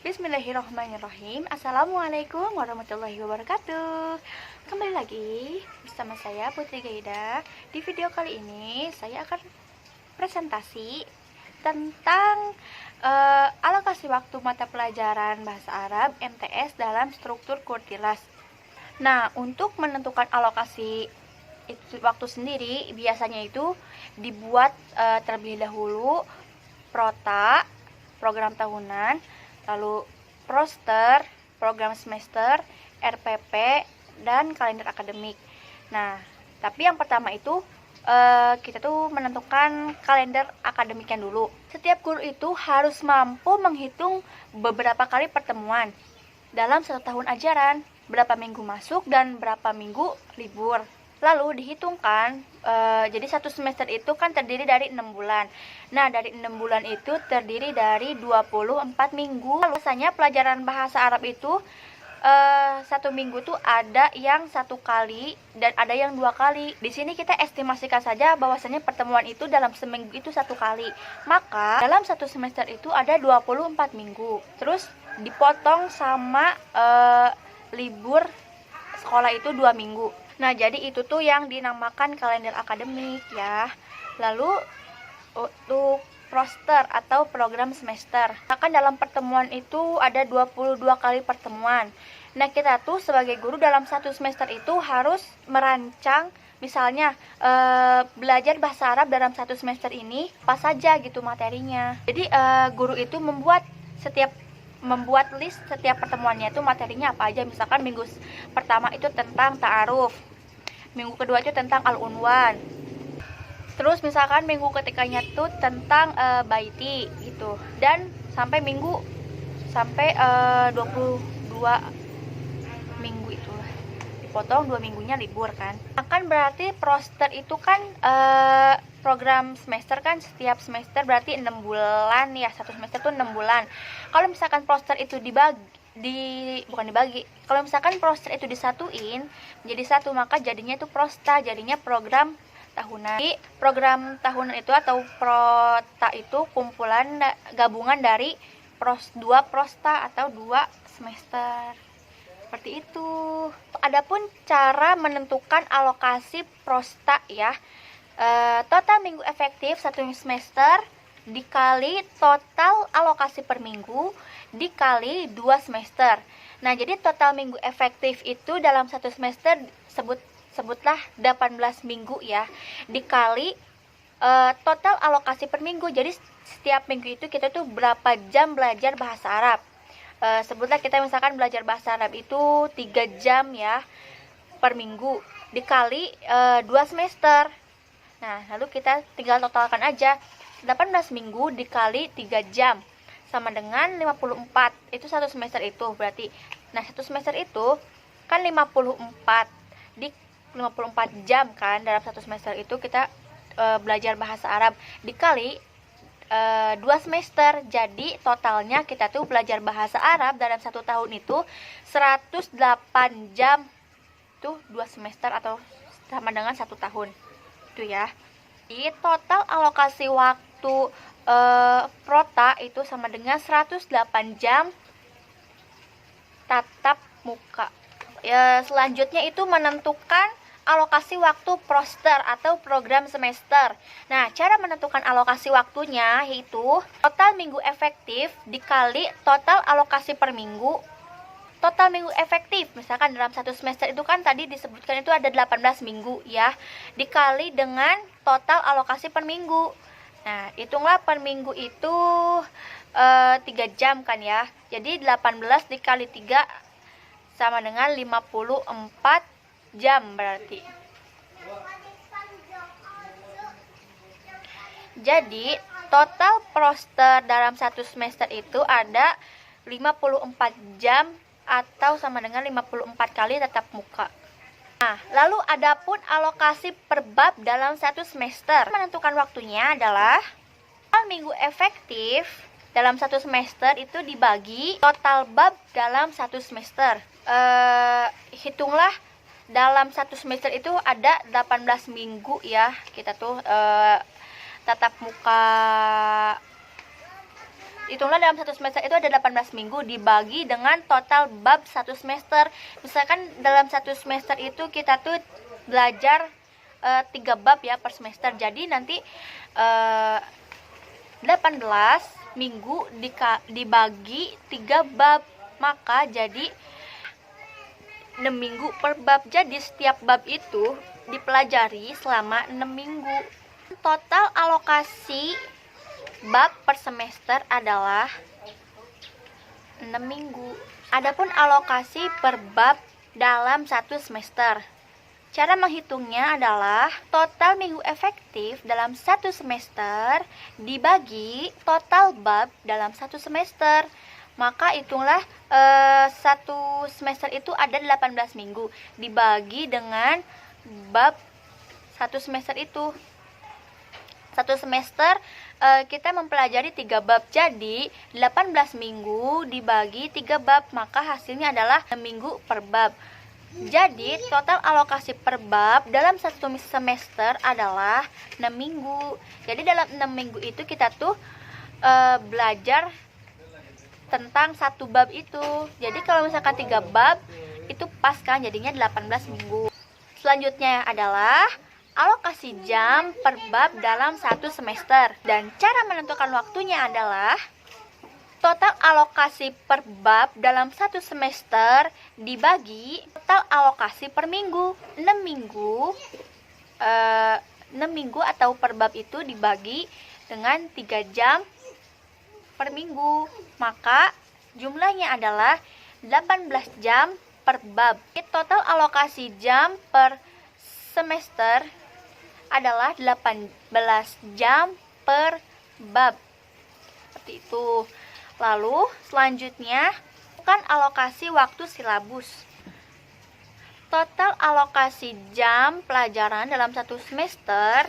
Bismillahirrahmanirrahim. Assalamualaikum warahmatullahi wabarakatuh. Kembali lagi bersama saya Putri Gaida. Di video kali ini saya akan presentasi tentang alokasi waktu mata pelajaran bahasa Arab MTS dalam struktur Kurtilas. Nah, untuk menentukan alokasi waktu sendiri biasanya itu dibuat terlebih dahulu prota, program tahunan, lalu proster, program semester, RPP, dan kalender akademik. Nah, tapi yang pertama itu kita tuh menentukan kalender akademiknya dulu. Setiap guru itu harus mampu menghitung beberapa kali pertemuan dalam satu tahun ajaran, berapa minggu masuk dan berapa minggu libur. Lalu dihitungkan, jadi satu semester itu kan terdiri dari 6 bulan. Nah, dari 6 bulan itu terdiri dari 24 minggu. Biasanya pelajaran bahasa Arab itu satu minggu tuh ada yang 1 kali dan ada yang 2 kali. Di sini kita estimasikan saja bahwasanya pertemuan itu dalam seminggu itu 1 kali. Maka dalam satu semester itu ada 24 minggu. Terus dipotong sama libur sekolah itu 2 minggu. Nah, jadi itu tuh yang dinamakan kalender akademik ya. Lalu untuk proster atau program semester. Kan dalam pertemuan itu ada 22 kali pertemuan. Nah, kita tuh sebagai guru dalam satu semester itu harus merancang misalnya belajar bahasa Arab dalam satu semester ini apa saja gitu materinya. Jadi guru itu membuat list setiap pertemuannya itu materinya apa aja. Misalkan minggu pertama itu tentang ta'aruf, minggu kedua itu tentang al-unwan, terus misalkan minggu ketiganya tuh tentang baiti gitu, dan sampai 22 minggu itulah dipotong 2 minggunya libur kan. Akan berarti proster itu kan program semester kan setiap semester berarti 6 bulan ya, satu semester tuh 6 bulan. Kalau misalkan proster itu kalau misalkan proster itu disatuin menjadi satu, maka jadinya itu prosta, jadinya program tahunan. Jadi, program tahunan itu atau prota itu kumpulan gabungan dari 2 prosta atau 2 semester. Seperti itu. Adapun cara menentukan alokasi prosta ya. Total minggu efektif satu semester dikali total alokasi per minggu dikali 2 semester. Nah, jadi total minggu efektif itu dalam satu semester sebutlah 18 minggu ya, dikali total alokasi per minggu. Jadi setiap minggu itu kita tuh berapa jam belajar bahasa Arab. Sebutlah kita misalkan belajar bahasa Arab itu 3 jam ya per minggu, dikali 2 semester. Nah, lalu kita tinggal totalkan aja. 18 minggu dikali 3 jam sama dengan 54. Itu satu semester itu berarti. Nah, satu semester itu kan 54 jam kan dalam satu semester itu kita belajar bahasa Arab, dikali 2 semester. Jadi totalnya kita tuh belajar bahasa Arab dalam satu tahun itu 108 jam. Tuh 2 semester atau sama dengan 1 tahun. Itu ya. Di total alokasi waktu prota itu sama dengan 108 jam tatap muka. Ya, selanjutnya itu menentukan alokasi waktu proster atau program semester. Nah, cara menentukan alokasi waktunya yaitu total minggu efektif dikali total alokasi per minggu. Total minggu efektif, misalkan dalam satu semester itu kan tadi disebutkan itu ada 18 minggu ya, dikali dengan total alokasi per minggu. Nah, hitunglah per minggu itu 3 jam kan ya. Jadi 18 dikali 3 sama dengan 54 jam berarti. Jadi total proster dalam satu semester itu ada 54 jam atau sama dengan 54 kali tatap muka. Nah, lalu adapun alokasi per bab dalam satu semester. Menentukan waktunya adalah total minggu efektif dalam satu semester itu dibagi total bab dalam satu semester. Hitunglah dalam satu semester itu ada 18 minggu ya. Kita tuh tatap muka hitunglah dalam satu semester itu ada 18 minggu dibagi dengan total bab satu semester. Misalkan dalam satu semester itu kita tuh belajar 3 bab ya per semester. Jadi nanti 18 minggu dibagi 3 bab, maka jadi 6 minggu per bab. Jadi setiap bab itu dipelajari selama 6 minggu. Total alokasi bab per semester adalah 6 minggu. Adapun alokasi per bab dalam satu semester, cara menghitungnya adalah total minggu efektif dalam satu semester dibagi total bab dalam satu semester. Maka hitunglah satu semester itu ada 18 minggu dibagi dengan bab satu semester itu. Satu semester kita mempelajari 3 bab, jadi 18 minggu dibagi 3 bab, maka hasilnya adalah 6 minggu per bab. Jadi total alokasi per bab dalam satu semester adalah 6 minggu. Jadi dalam 6 minggu itu kita tuh belajar tentang satu bab itu. Jadi kalau misalkan 3 bab itu pas kan, jadinya 18 minggu. Selanjutnya adalah alokasi jam per bab dalam satu semester. Dan cara menentukan waktunya adalah total alokasi per bab dalam satu semester dibagi total alokasi per minggu. 6 minggu atau per bab itu dibagi dengan 3 jam per minggu, maka jumlahnya adalah 18 jam per bab. Total alokasi jam per semester adalah 18 jam per bab. Seperti itu. Lalu selanjutnya bukan alokasi waktu silabus. Total alokasi jam pelajaran dalam satu semester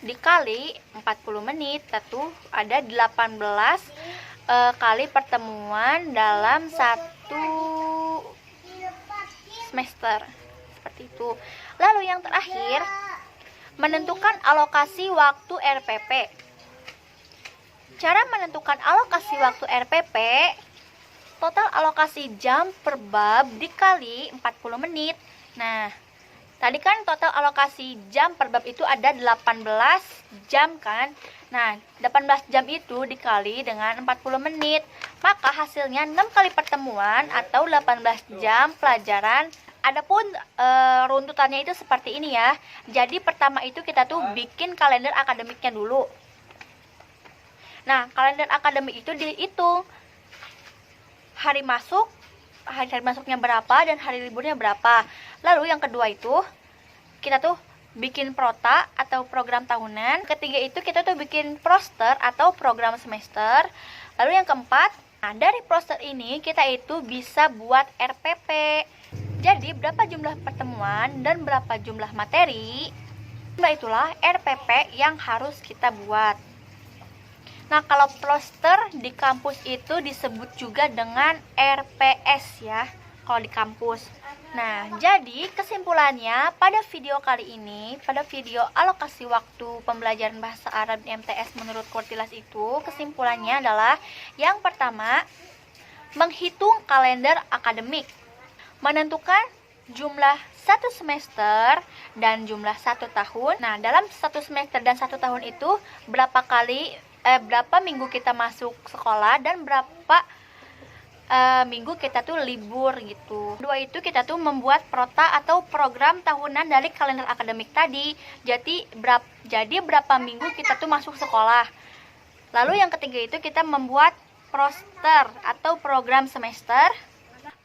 dikali 40 menit, tentu ada 18 kali pertemuan dalam satu semester. Seperti itu. Lalu yang terakhir, menentukan alokasi waktu RPP. Cara menentukan alokasi waktu RPP, total alokasi jam per bab dikali 40 menit. Nah, tadi kan total alokasi jam per bab itu ada 18 jam kan. Nah, 18 jam itu dikali dengan 40 menit, maka hasilnya 6 kali pertemuan atau 18 jam pelajaran. Adapun runtutannya itu seperti ini ya. Jadi pertama itu kita tuh bikin kalender akademiknya dulu. Nah, kalender akademik itu dihitung hari masuknya berapa dan hari liburnya berapa. Lalu yang kedua itu kita tuh bikin prota atau program tahunan. Ketiga itu kita tuh bikin proster atau program semester. Lalu yang keempat, nah dari proster ini kita itu bisa buat RPP. Jadi berapa jumlah pertemuan dan berapa jumlah materi, jumlah itulah RPP yang harus kita buat. Nah, kalau proster di kampus itu disebut juga dengan RPS ya, kalau di kampus. Nah, jadi kesimpulannya pada video kali ini, pada video alokasi waktu pembelajaran bahasa Arab di MTS menurut Kurtilas itu, kesimpulannya adalah yang pertama, menghitung kalender akademik. Menentukan jumlah satu semester dan jumlah 1 tahun. Nah, dalam 1 semester dan 1 tahun itu berapa minggu kita masuk sekolah dan berapa minggu kita tuh libur gitu. Kedua itu kita tuh membuat prota atau program tahunan dari kalender akademik tadi. Jadi berapa minggu kita tuh masuk sekolah. Lalu yang ketiga itu kita membuat proster atau program semester.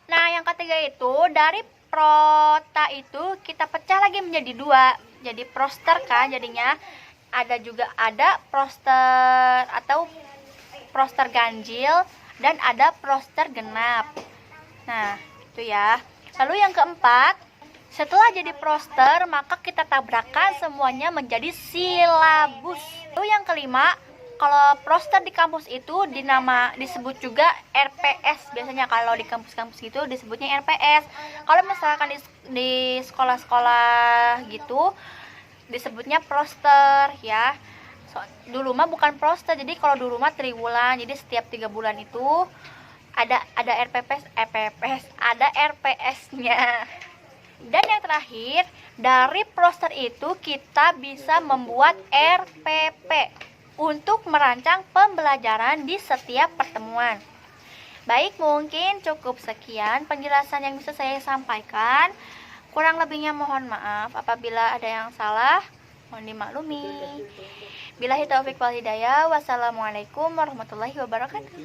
Nah, yang ketiga itu dari prota itu kita pecah lagi menjadi 2. Jadi proster kan jadinya ada proster atau proster ganjil dan ada proster genap. Nah, itu ya. Lalu yang keempat, setelah jadi proster maka kita tabrakan semuanya menjadi silabus. Lalu yang kelima, kalau proster di kampus itu disebut juga RPS. Biasanya kalau di kampus-kampus gitu disebutnya RPS. Kalau misalkan di sekolah-sekolah gitu disebutnya proster ya. Dulu mah bukan proste, jadi kalau dulu mah triwulan, jadi setiap 3 bulan itu ada RPS-nya. Dan yang terakhir, dari proster itu kita bisa membuat RPP untuk merancang pembelajaran di setiap pertemuan. Baik, mungkin cukup sekian penjelasan yang bisa saya sampaikan. Kurang lebihnya mohon maaf apabila ada yang salah, mohon dimaklumi. Billahi taufik wal hidayah. Wassalamualaikum warahmatullahi wabarakatuh.